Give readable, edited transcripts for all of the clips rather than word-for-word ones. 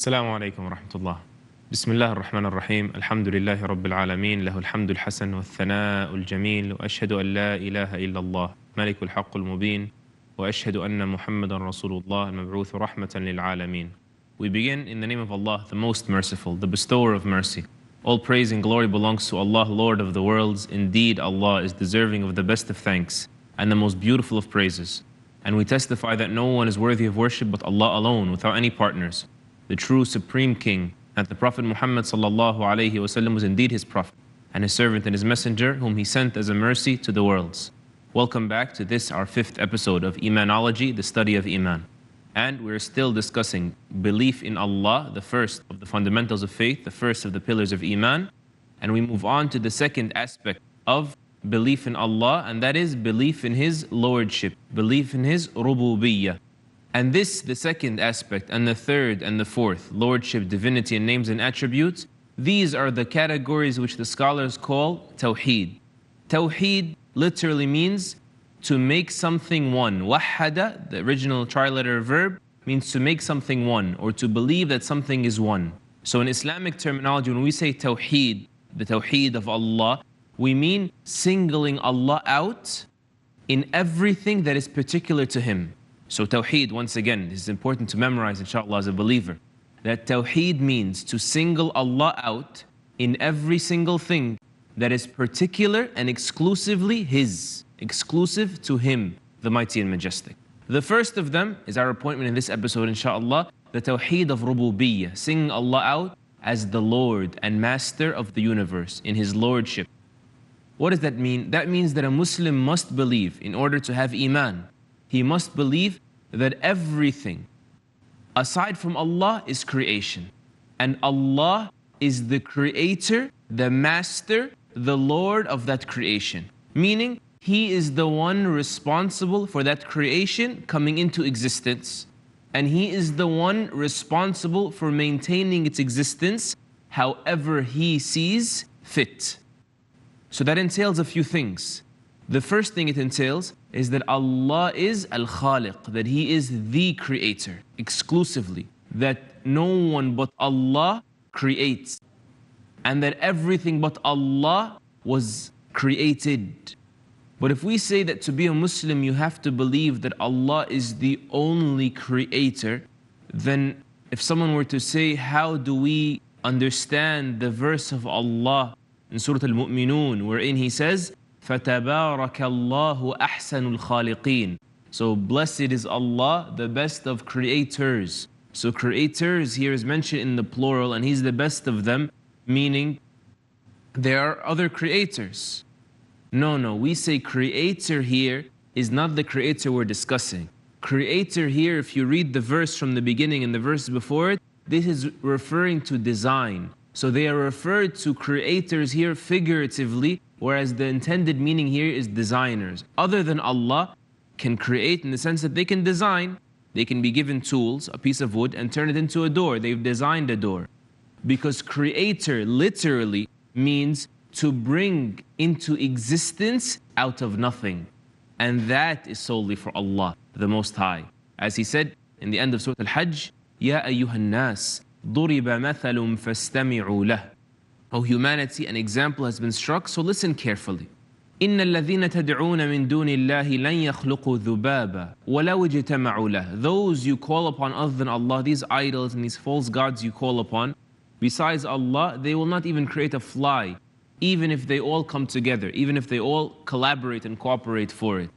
السلام عليكم ورحمة الله. بسم الله الرحمن الرحيم. الحمد لله رب العالمين، له الحمد الحسن والثناء الجميل، وأشهد أن لا إله إلا الله ملك الحق المبين، وأشهد أن محمدا رسول الله المبعوث رحمة للعالمين. We begin in the name of Allah, the most merciful, the bestower of mercy. All praise and glory belongs to Allah, Lord of the worlds. Indeed, Allah is deserving of the best of thanks and the most beautiful of praises. And we testify that no one is worthy of worship but Allah alone, without any partners, the true supreme king, that the Prophet Muhammad sallallahu alaihi wasallam was indeed his prophet and his servant and his messenger, whom he sent as a mercy to the worlds. Welcome back to this, our 5th episode of Imanology, the study of Iman. And we're still discussing belief in Allah, the first of the fundamentals of faith, the first of the pillars of Iman. And we move on to the second aspect of belief in Allah, and that is belief in His lordship, belief in His rububiyyah. And this, the second aspect, and the third and the fourth, lordship, divinity, and names and attributes, these are the categories which the scholars call Tawheed. Tawheed literally means to make something one. Wahada, the original tri-letter verb, means to make something one, or to believe that something is one. So in Islamic terminology, when we say Tawheed, the Tawheed of Allah, we mean singling Allah out in everything that is particular to Him. So Tawheed, once again, this is important to memorize, inshallah, as a believer, that Tawheed means to single Allah out in every single thing that is particular and exclusively His, exclusive to Him, the Mighty and Majestic. The first of them is our appointment in this episode, inshallah, the Tawheed of Rububiyyah, singing Allah out as the Lord and Master of the universe, in His Lordship. What does that mean? That means that a Muslim must believe, in order to have Iman, he must believe that everything aside from Allah is creation. And Allah is the creator, the master, the Lord of that creation. Meaning, He is the one responsible for that creation coming into existence. And He is the one responsible for maintaining its existence however He sees fit. So that entails a few things. The first thing it entails is that Allah is Al-Khaliq, that He is the creator exclusively, that no one but Allah creates, and that everything but Allah was created. But if we say that to be a Muslim you have to believe that Allah is the only creator, then if someone were to say, how do we understand the verse of Allah in Surah Al-Mu'minun, wherein He says, فَتَبَارَكَ اللَّهُ أَحْسَنُ الْخَالِقِينَ. So blessed is Allah, the best of creators. So creators here is mentioned in the plural, and He's the best of them, meaning there are other creators. No, we say creator here is not the creator we're discussing. Creator here, if you read the verse from the beginning and the verse before it, this is referring to design. So they are referred to creators here figuratively, whereas the intended meaning here is designers. Other than Allah can create in the sense that they can design. They can be given tools, a piece of wood, and turn it into a door. They've designed a door. Because creator literally means to bring into existence out of nothing. And that is solely for Allah, the Most High. As He said in the end of Surah Al-Hajj, يَا أَيُّهَا النَّاسِ ضُرِبَ مَثَلٌ فَاسْتَمِعُوا لَهُ. O humanity, an example has been struck, so listen carefully. إِنَّ الَّذِينَ تَدْعُونَ مِن دُونِ اللَّهِ لَن يَخْلُقُوا ذُبَابًا وَلَوْ اجْتَمَعُوا لَهُ. Those you call upon other than Allah, these idols and these false gods you call upon, besides Allah, they will not even create a fly, even if they all come together, even if they all collaborate and cooperate for it.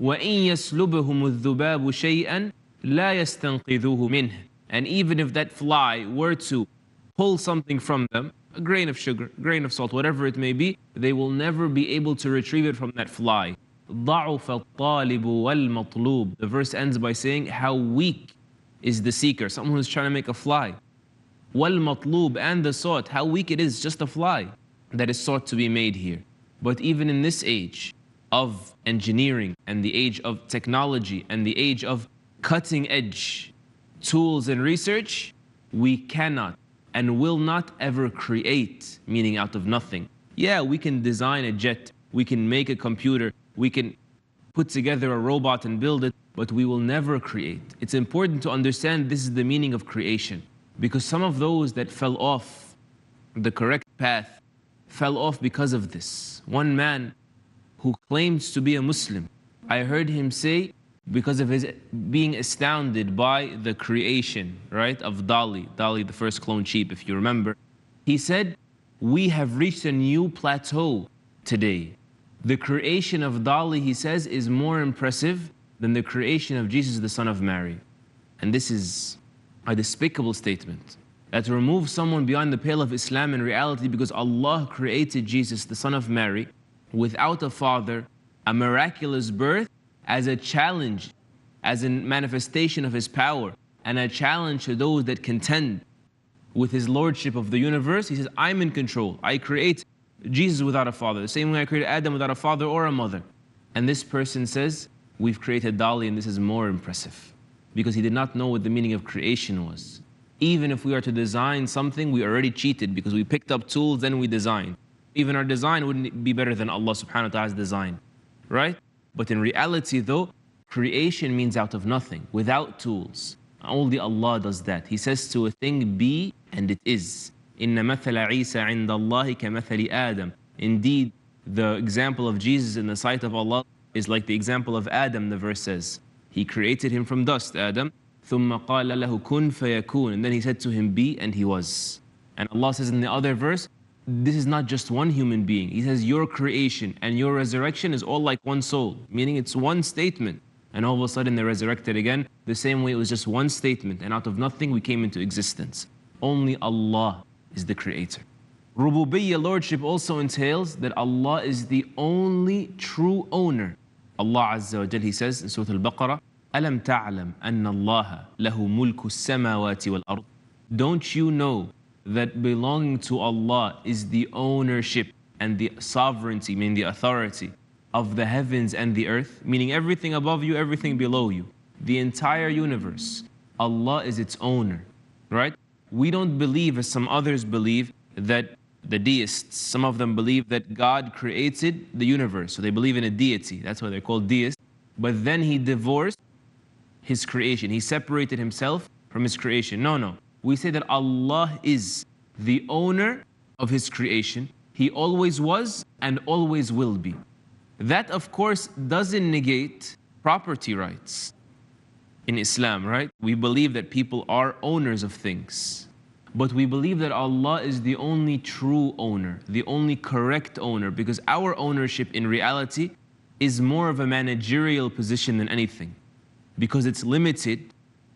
وَإِن يَسْلُبْهُمُ الذُّبَابُ شَيْئًا لَا يَسْتَنْقِذُوهُ مِنْهُ. And even if that fly were to pull something from them, a grain of sugar, a grain of salt, whatever it may be, they will never be able to retrieve it from that fly. ضَعُفَ الطَّالِبُ وَالْمَطْلُوبُ. The verse ends by saying how weak is the seeker, someone who's trying to make a fly. وَالْمَطْلُوبُ, and the sought, how weak it is, just a fly that is sought to be made here. But even in this age of engineering and the age of technology and the age of cutting edge tools and research, we cannot and will not ever create, meaning out of nothing. Yeah, we can design a jet, we can make a computer, we can put together a robot and build it, but we will never create. It's important to understand this is the meaning of creation. Because some of those that fell off the correct path fell off because of this. One man who claims to be a Muslim, I heard him say, because of his being astounded by the creation, right, of Dolly, the first cloned sheep, if you remember. He said, we have reached a new plateau today. The creation of Dolly, he says, is more impressive than the creation of Jesus, the son of Mary. And this is a despicable statement that removes someone beyond the pale of Islam in reality, because Allah created Jesus, the son of Mary, without a father, a miraculous birth, as a challenge, as a manifestation of his power, and a challenge to those that contend with his lordship of the universe. He says, I'm in control. I create Jesus without a father, the same way I created Adam without a father or a mother. And this person says, we've created Dolly, and this is more impressive, because he did not know what the meaning of creation was. Even if we are to design something, we already cheated, because we picked up tools, then we designed. Even our design wouldn't be better than Allah subhanahu wa ta'ala's design, right? But in reality though, creation means out of nothing, without tools. Only Allah does that. He says to a thing, be, and it is. إِنَّ مَثَلَ عِيسَى عِنْدَ اللَّهِ كَمَثَلِ آدَمَ. Indeed, the example of Jesus in the sight of Allah is like the example of Adam, the verse says. He created him from dust, Adam. ثُمَّ قَالَ لَهُ كُنْ فَيَكُونَ. And then he said to him, be, and he was. And Allah says in the other verse, this is not just one human being. He says your creation and your resurrection is all like one soul, meaning it's one statement. And all of a sudden they're resurrected again, the same way it was just one statement, and out of nothing we came into existence. Only Allah is the creator. Rububiyyah, lordship, also entails that Allah is the only true owner. Allah Azza wa Jal, He says in Surah Al-Baqarah, أَلَمْ تَعْلَمْ أَنَّ اللَّهَ لَهُ مُلْكُ السَّمَاوَاتِ وَالْأَرْضِ. Don't you know that belonging to Allah is the ownership and the sovereignty, meaning the authority of the heavens and the earth, meaning everything above you, everything below you, the entire universe. Allah is its owner, right? We don't believe, as some others believe, that the deists, some of them believe that God created the universe, so they believe in a deity. That's why they're called deists. But then He divorced His creation. He separated Himself from His creation. No. We say that Allah is the owner of His creation. He always was and always will be. That, of course, doesn't negate property rights in Islam, right? We believe that people are owners of things. But we believe that Allah is the only true owner, the only correct owner, because our ownership in reality is more of a managerial position than anything, because it's limited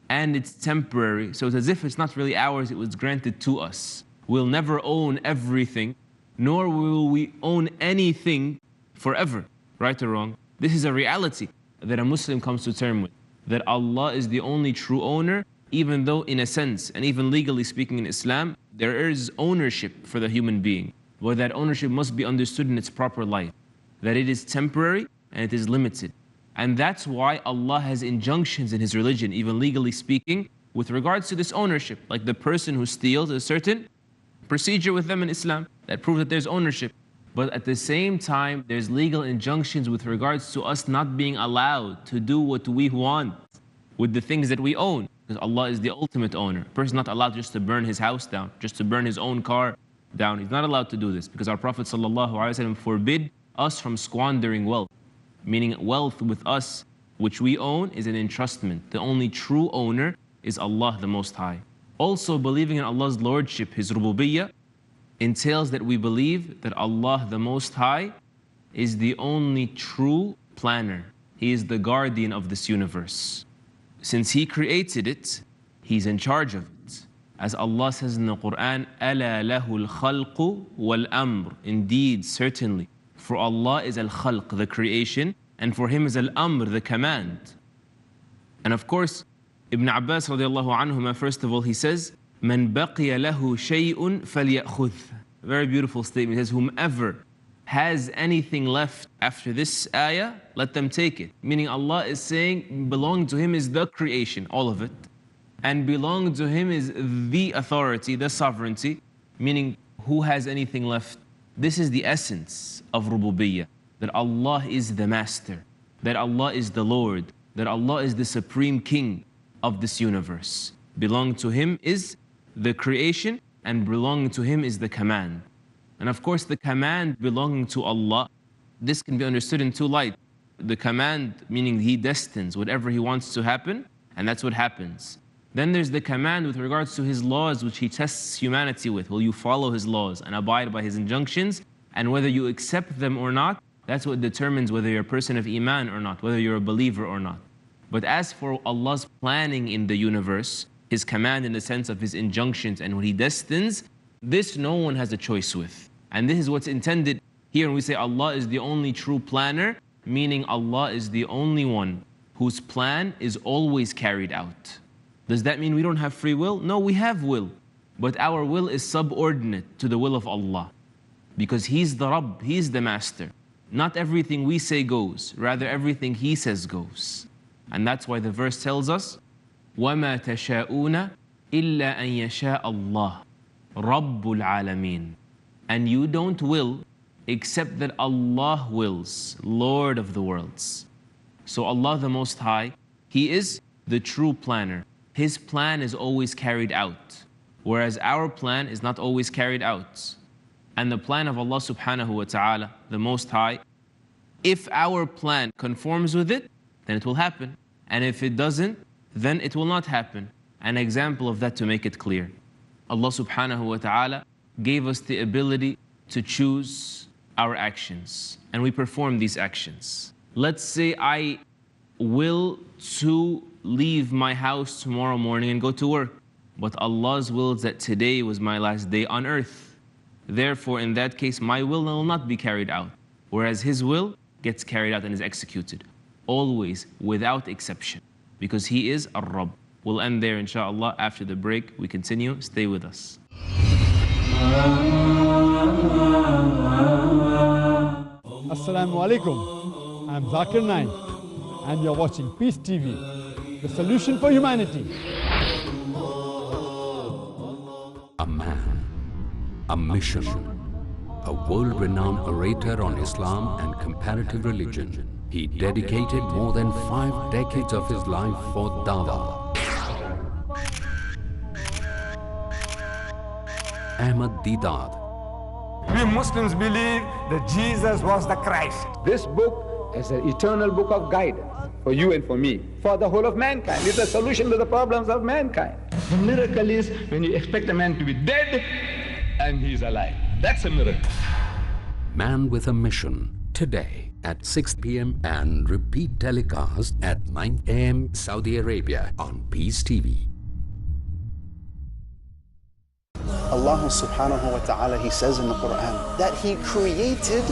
and it's temporary. So it's as if it's not really ours, it was granted to us. We'll never own everything, nor will we own anything forever, right or wrong. This is a reality that a Muslim comes to terms with, that Allah is the only true owner, even though in a sense, and even legally speaking in Islam, there is ownership for the human being, but that ownership must be understood in its proper light, that it is temporary and it is limited. And that's why Allah has injunctions in His religion, even legally speaking, with regards to this ownership. Like the person who steals, a certain procedure with them in Islam that proves that there's ownership. But at the same time, there's legal injunctions with regards to us not being allowed to do what we want with the things that we own, because Allah is the ultimate owner. A person is not allowed just to burn his house down, just to burn his own car down. He's not allowed to do this, because our Prophet ﷺ forbid us from squandering wealth, meaning wealth with us, which we own, is an entrustment. The only true owner is Allah the Most High. Also, believing in Allah's lordship, His rububiyyah, entails that we believe that Allah the Most High is the only true planner. He is the guardian of this universe. Since He created it, He's in charge of it. As Allah says in the Quran, أَلَا لَهُ الْخَلْقُ وَالْأَمْرُ. Indeed, certainly, for Allah is al-khalq, the creation, and for Him is al-amr, the command. And of course, Ibn Abbas radiallahu anhuma, first of all, he says, مَنْ بَقِيَ لَهُ شَيْءٌ فَلْيَأْخُذْ. Very beautiful statement. He says, whomever has anything left after this ayah, let them take it. Meaning Allah is saying, belonging to Him is the creation, all of it. And belonging to Him is the authority, the sovereignty. Meaning, who has anything left? This is the essence of rububiyyah, that Allah is the master, that Allah is the Lord, that Allah is the supreme king of this universe. Belong to Him is the creation, and belonging to Him is the command. And of course, the command belonging to Allah, this can be understood in two lights. The command, meaning He destines whatever He wants to happen, and that's what happens. Then there's the command with regards to His laws, which He tests humanity with. Will you follow His laws and abide by His injunctions? And whether you accept them or not, that's what determines whether you're a person of Iman or not, whether you're a believer or not. But as for Allah's planning in the universe, His command in the sense of His injunctions and what He destines, this no one has a choice with. And this is what's intended here when we say Allah is the only true planner, meaning Allah is the only one whose plan is always carried out. Does that mean we don't have free will? No, we have will. But our will is subordinate to the will of Allah. Because He's the Rabb, He's the Master. Not everything we say goes, rather everything He says goes. And that's why the verse tells us, وَمَا تَشَاءُونَ إِلَّا أَن يَشَاءَ اللَّهُ رَبُّ الْعَالَمِينَ. And you don't will except that Allah wills, Lord of the worlds. So Allah the Most High, He is the true planner. His plan is always carried out, whereas our plan is not always carried out. And the plan of Allah subhanahu wa ta'ala, the Most High, if our plan conforms with it, then it will happen. And if it doesn't, then it will not happen. An example of that to make it clear. Allah subhanahu wa ta'ala gave us the ability to choose our actions, and we perform these actions. Let's say I will to leave my house tomorrow morning and go to work, but Allah's will is that today was my last day on earth. Therefore, in that case, my will not be carried out, whereas His will gets carried out and is executed, always, without exception, because He is Ar-Rabb. We'll end there, inshallah. After the break, we continue. Stay with us. Assalamu alaikum. I'm Zakir Naik, and you're watching Peace TV, the solution for humanity. A man, a mission, a world-renowned orator on Islam and comparative religion. He dedicated more than 5 decades of his life for dawah. Ahmad Deedat. We Muslims believe that Jesus was the Christ. This book is an eternal book of guidance for you and for me, for the whole of mankind. It's a solution to the problems of mankind. The miracle is when you expect a man to be dead and he's alive. That's a miracle. Man with a Mission, today at 6 p.m. and repeat telecast at 9 a.m. Saudi Arabia on Peace TV. Allah subhanahu wa ta'ala, He says in the Quran that He created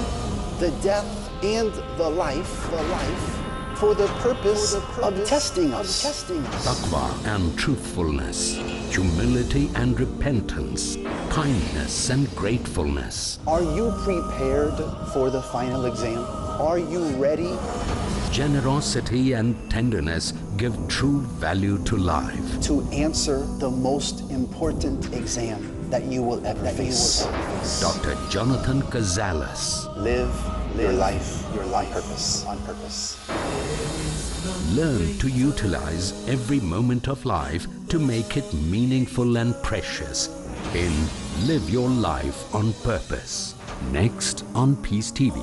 the death and the life for the purpose of testing us. Taqwa and truthfulness, humility and repentance, kindness and gratefulness. Are you prepared for the final exam? Are you ready? Generosity and tenderness give true value to life. To answer the most important exam that you will ever face. Dr. Jonathan Gonzalez. Live your life on purpose. Learn to utilize every moment of life to make it meaningful and precious in Live Your Life on Purpose. Next on Peace TV.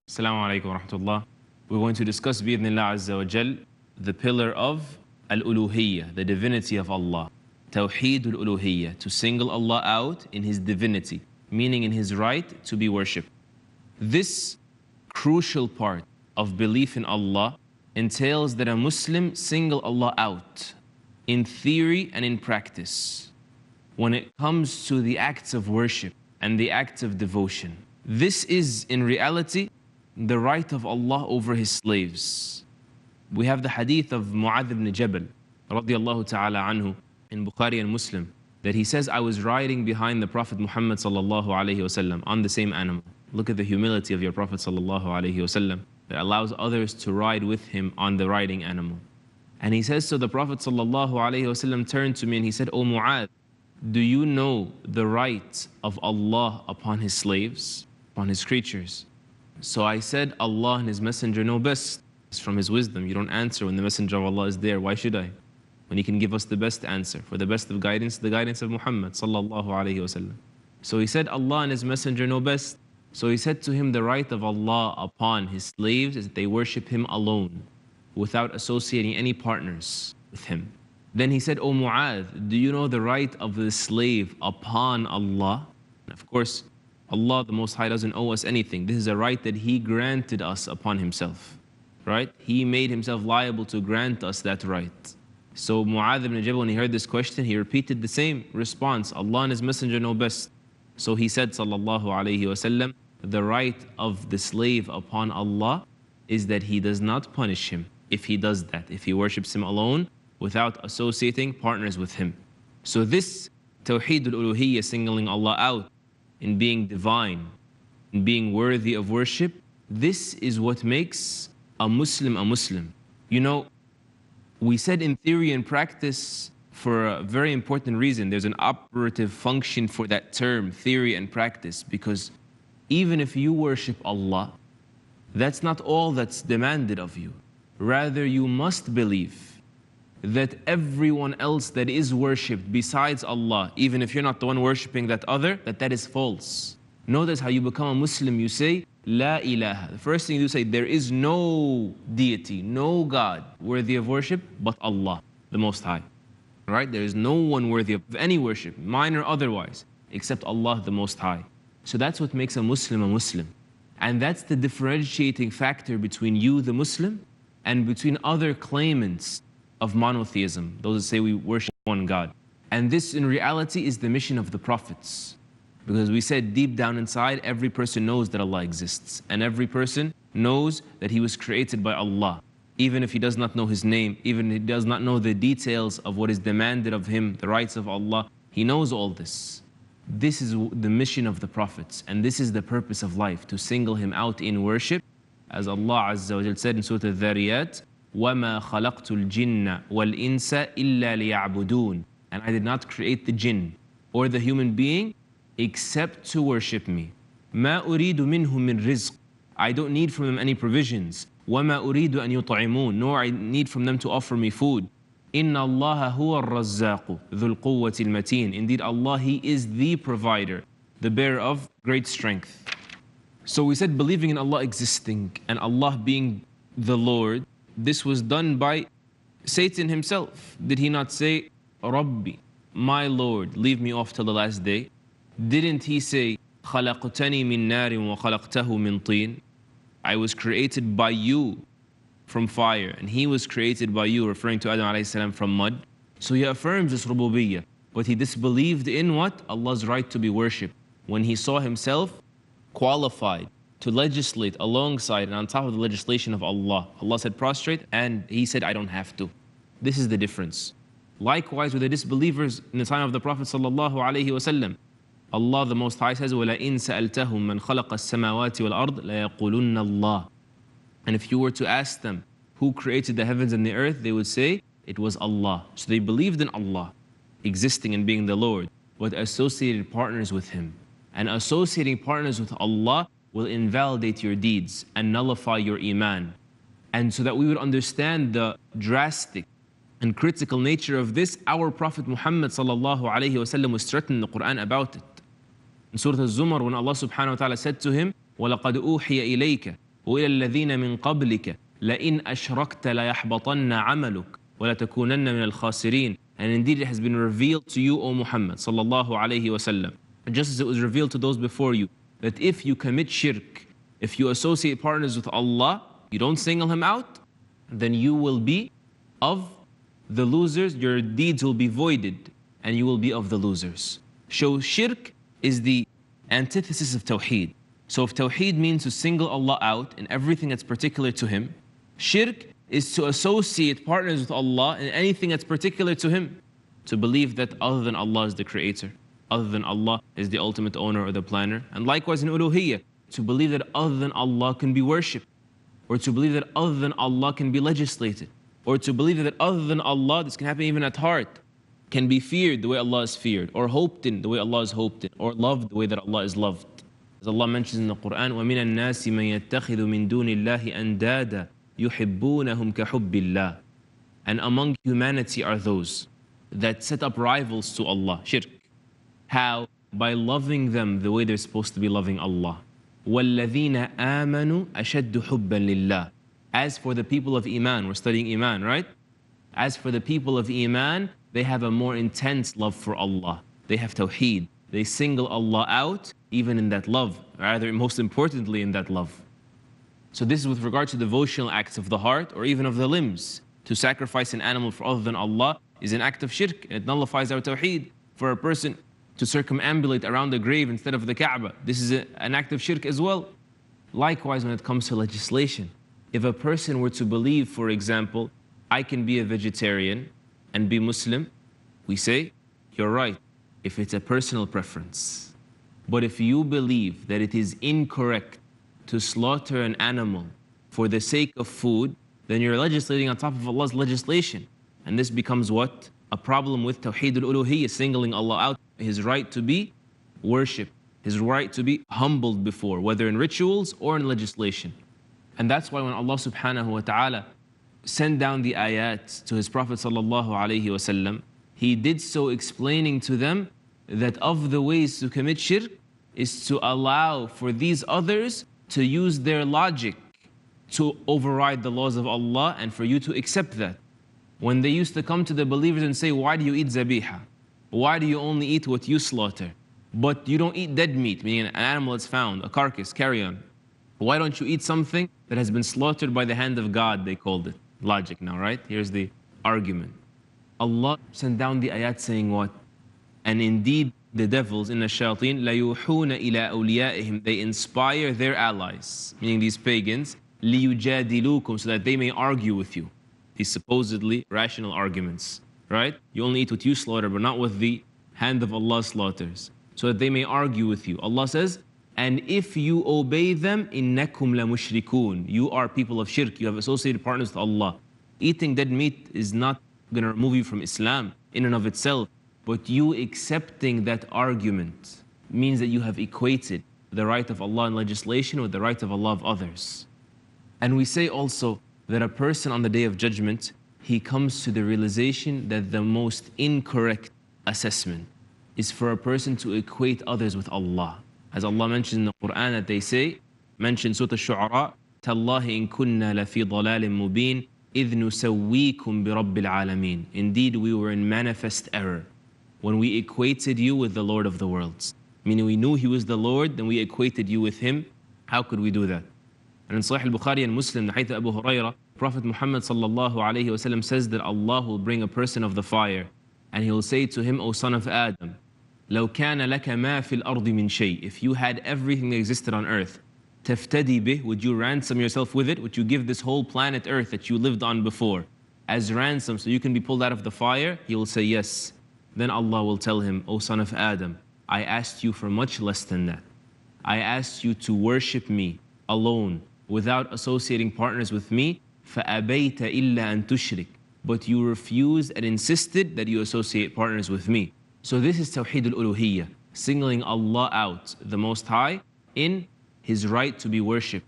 Assalamu alaikum wa rahmatullah. We're going to discuss bi'idhnillah azza wa jal the pillar of al-uluhiyyah, the divinity of Allah. Tawheed al-uluhiyyah, to single Allah out in His divinity, meaning in His right to be worshipped. This crucial part of belief in Allah entails that a Muslim single Allah out in theory and in practice when it comes to the acts of worship and the acts of devotion. This is in reality the right of Allah over His slaves. We have the hadith of Mu'adh ibn Jabal radiyallahu ta'ala anhu in Bukhari and Muslim, that he says, I was riding behind the Prophet Muhammad sallallahu alayhi wasallam on the same animal. Look at the humility of your Prophet sallallahu alayhi wasallam that allows others to ride with him on the riding animal. And he says, so the Prophet sallallahu alayhi wasallam turned to me and he said, O Mu'adh, do you know the right of Allah upon His slaves, upon His creatures? So I said, Allah and His Messenger know best. It's from His wisdom. You don't answer when the Messenger of Allah is there. Why should I? When He can give us the best answer. For the best of guidance, the guidance of Muhammad sallallahu alayhi wasallam. So he said, Allah and His Messenger know best. So he said to him, the right of Allah upon His slaves is that they worship Him alone, without associating any partners with Him. Then he said, O Mu'adh, do you know the right of the slave upon Allah? And of course, Allah the Most High doesn't owe us anything. This is a right that He granted us upon Himself, right? He made Himself liable to grant us that right. So Mu'adh ibn Jabal, when he heard this question, he repeated the same response. Allah and His Messenger know best. So he said, sallallahu alayhi wasallam, the right of the slave upon Allah is that He does not punish him if he does that, if he worships Him alone without associating partners with Him. So this Tawheed al-Uluhiyyah, singling Allah out in being divine, in being worthy of worship, this is what makes a Muslim a Muslim. You know, we said in theory and practice for a very important reason. There's an operative function for that term, theory and practice, because even if you worship Allah, that's not all that's demanded of you. Rather, you must believe that everyone else that is worshipped besides Allah, even if you're not the one worshipping that other, that is false. Notice how you become a Muslim, you say, La ilaha. The first thing you say, there is no deity, no God worthy of worship but Allah, the Most High. Right? There is no one worthy of any worship, mine or otherwise, except Allah, the Most High. So that's what makes a Muslim. And that's the differentiating factor between you, the Muslim, and between other claimants of monotheism, those that say we worship one God. And this in reality is the mission of the prophets. Because we said deep down inside, every person knows that Allah exists. And every person knows that he was created by Allah. Even if he does not know His name, even if he does not know the details of what is demanded of him, the rights of Allah, he knows all this. This is the mission of the prophets. And this is the purpose of life, to single Him out in worship. As Allah Azza wa Jal said in Surah Al-Dhariyat, وَمَا خَلَقْتُ الْجِنَّ وَالْإِنسَ إِلَّا لِيَعْبُدُونَ. And I did not create the jinn or the human being except to worship me. مَا أُرِيدُ مِنْهُ مِنْ رِزْقٍ. I don't need from them any provisions. وَمَا أُرِيدُ أَنْ يُطْعِمُونَ. Nor I need from them to offer me food. إِنَّ اللَّهَ هُوَ الرَّزَّاقُ ذُو الْقُوَّةِ الْمَتِينَ. Indeed, Allah, He is the provider, the bearer of great strength. So we said believing in Allah existing and Allah being the Lord, this was done by Satan himself. Did he not say, Rabbi, my Lord, leave me off till the last day? Didn't he say, خَلَقْتَنِي مِن نَارٍ وَخَلَقْتَهُ مِن طِينٍ. I was created by you from fire, and he was created by you, referring to Adam alayhi salam, from mud. So he affirms this rububiyyah, but he disbelieved in what? Allah's right to be worshipped. When he saw himself qualified to legislate alongside and on top of the legislation of Allah. Allah said prostrate, and he said, I don't have to. This is the difference. Likewise with the disbelievers in the time of the Prophet sallallahu alaihi wasallam, Allah the Most High says, وَلَئِن سَأَلْتَهُم مَّنْ خَلَقَ السَّمَاوَاتِ وَالْأَرْضِ لَيَقُولُنَّ اللَّهِ. And if you were to ask them who created the heavens and the earth, they would say it was Allah. So they believed in Allah existing and being the Lord, but associated partners with Him. And associating partners with Allah will invalidate your deeds and nullify your iman. And so that we would understand the drastic and critical nature of this, our Prophet Muhammad sallallahu alaihi wasallam was threatened in the Quran about it. In Surah Al-Zumar, when Allah subhanahu wa ta'ala said to him, وَلَقَدْ أُوحِيَ إِلَيْكَ وَإِلَى الَّذِينَ مِن قَبْلِكَ لَإِنْ أَشْرَكْتَ لَيَحْبَطَنَّ عَمَلُكَ وَلَتَكُونَنَّ مِنَ الْخَاسِرِينَ. And indeed it has been revealed to you, O Muhammad sallallahu alaihi wasallam, just as it was revealed to those before you, that if you commit shirk, if you associate partners with Allah, you don't single Him out, then you will be of the losers, your deeds will be voided, and you will be of the losers. So shirk is the antithesis of tawheed. So if tawheed means to single Allah out in everything that's particular to Him, shirk is to associate partners with Allah in anything that's particular to Him. To believe that other than Allah is the creator, other than Allah is the ultimate owner or the planner. And likewise in uluhiyyah, to believe that other than Allah can be worshipped, or to believe that other than Allah can be legislated, or to believe that other than Allah, this can happen even at heart, can be feared the way Allah is feared, or hoped in the way Allah is hoped in, or loved the way that Allah is loved. As Allah mentions in the Quran, وَمِنَ النَّاسِ مَن يَتَّخِذُ مِن دُونِ اللَّهِ أَنْدَادًا يُحِبُّونَهُمْ كَحُبِّ اللَّهِ. And among humanity are those that set up rivals to Allah, shirk. How? By loving them the way they're supposed to be loving Allah. وَالَّذِينَ آمَنُوا أَشَدُّ حُبًّا لِلَّهِ. As for the people of Iman, we're studying Iman, right? As for the people of Iman, they have a more intense love for Allah. They have tawheed. They single Allah out even in that love, rather most importantly in that love. So this is with regard to devotional acts of the heart or even of the limbs. To sacrifice an animal for other than Allah is an act of shirk. It nullifies our tawheed. For a person to circumambulate around the grave instead of the Kaaba, this is an act of shirk as well. Likewise, when it comes to legislation, if a person were to believe, for example, I can be a vegetarian and be Muslim, we say, you're right, if it's a personal preference. But if you believe that it is incorrect to slaughter an animal for the sake of food, then you're legislating on top of Allah's legislation. And this becomes what? A problem with Tawheed al-Uluhiyyah, singling Allah out, His right to be worshipped, His right to be humbled before, whether in rituals or in legislation. And that's why when Allah subhanahu wa ta'ala sent down the ayat to His Prophet sallallahu alayhi wasallam, He did so explaining to them that of the ways to commit shirk is to allow for these others to use their logic to override the laws of Allah and for you to accept that. When they used to come to the believers and say, why do you eat zabiha? Why do you only eat what you slaughter? But you don't eat dead meat, meaning an animal that's found, a carcass, carry on. Why don't you eat something that has been slaughtered by the hand of God, they called it. Logic now, right? Here's the argument. Allah sent down the ayat saying what? And indeed, the devils, inna shayateen, لَيُوحُونَ إِلَىٰ أَوْلِيَائِهِمْ. They inspire their allies, meaning these pagans, لِيُجَادِلُوكُمْ, so that they may argue with you. These supposedly rational arguments, right? You only eat what you slaughter, but not what the hand of Allah slaughters. So that they may argue with you. Allah says, and if you obey them, إِنَّكُمْ لَمُشْرِكُونَ. You are people of shirk. You have associated partners with Allah. Eating dead meat is not going to remove you from Islam in and of itself. But you accepting that argument means that you have equated the right of Allah in legislation with the right of Allah of others. And we say also that a person on the Day of Judgment, he comes to the realization that the most incorrect assessment is for a person to equate others with Allah. As Allah mentions in the Quran that they say, mention Surah Al-Shu'ara, تَاللَّهِ إِن كُنَّا لَفِي ضَلَالٍ مُبِينٍ إِذْ نُسَوِّيكُمْ بِرَبِّ الْعَالَمِينَ. Indeed, we were in manifest error when we equated you with the Lord of the worlds. Meaning we knew He was the Lord, then we equated you with Him. How could we do that? And in Sahih al-Bukhari and Muslim, the hadith of Abu Hurairah, Prophet Muhammad sallallahu alayhi wa sallam says that Allah will bring a person of the fire and He will say to him, O son of Adam, لو كان لك ما في الأرض من شيء. If you had everything that existed on earth, تفتدي به, would you ransom yourself with it? Would you give this whole planet earth that you lived on before as ransom so you can be pulled out of the fire? He will say yes. Then Allah will tell him, O son of Adam, I asked you for much less than that. I asked you to worship me alone without associating partners with me. فَأَبَيْتَ إِلَّا أَن تُشْرِكْ. But you refused and insisted that you associate partners with me. So this is Tawheed al-Uluhiyyah, singling Allah out, the Most High, in His right to be worshipped,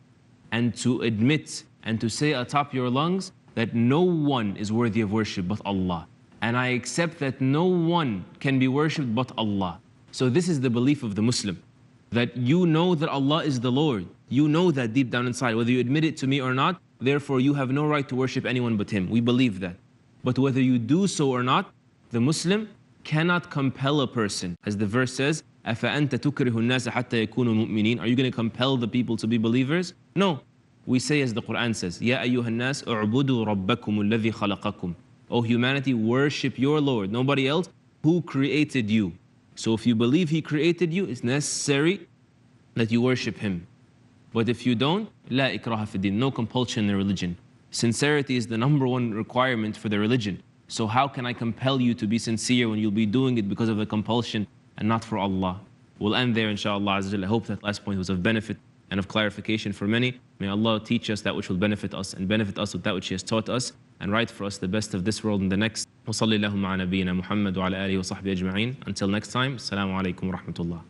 and to admit and to say atop your lungs that no one is worthy of worship but Allah. And I accept that no one can be worshipped but Allah. So this is the belief of the Muslim, that you know that Allah is the Lord. You know that deep down inside, whether you admit it to me or not, therefore you have no right to worship anyone but Him. We believe that. But whether you do so or not, the Muslim cannot compel a person. As the verse says, أَفَأَنْتَ تُكْرِهُ النَّاسَ حَتَّى يَكُونُوا مُؤْمِنِينَ. Are you going to compel the people to be believers? No. We say as the Quran says, يَا أَيُّهَا النَّاسِ اعْبُدُوا رَبَّكُمُ الَّذِي خَلَقَكُمْ. O humanity, worship your Lord, nobody else, who created you. So if you believe He created you, it's necessary that you worship Him. But if you don't, لَا إِكْرَاهَ فِي الدِّينِ. No compulsion in the religion. Sincerity is the number one requirement for the religion. So how can I compel you to be sincere when you'll be doing it because of a compulsion and not for Allah? We'll end there, inshaAllah. I hope that last point was of benefit and of clarification for many. May Allah teach us that which will benefit us and benefit us with that which He has taught us and write for us the best of this world and the next. وصلى اللهم على نبينا محمد وعلى آله وصحبه أجمعين. Until next time, Assalamu alaikum wa rahmatullah.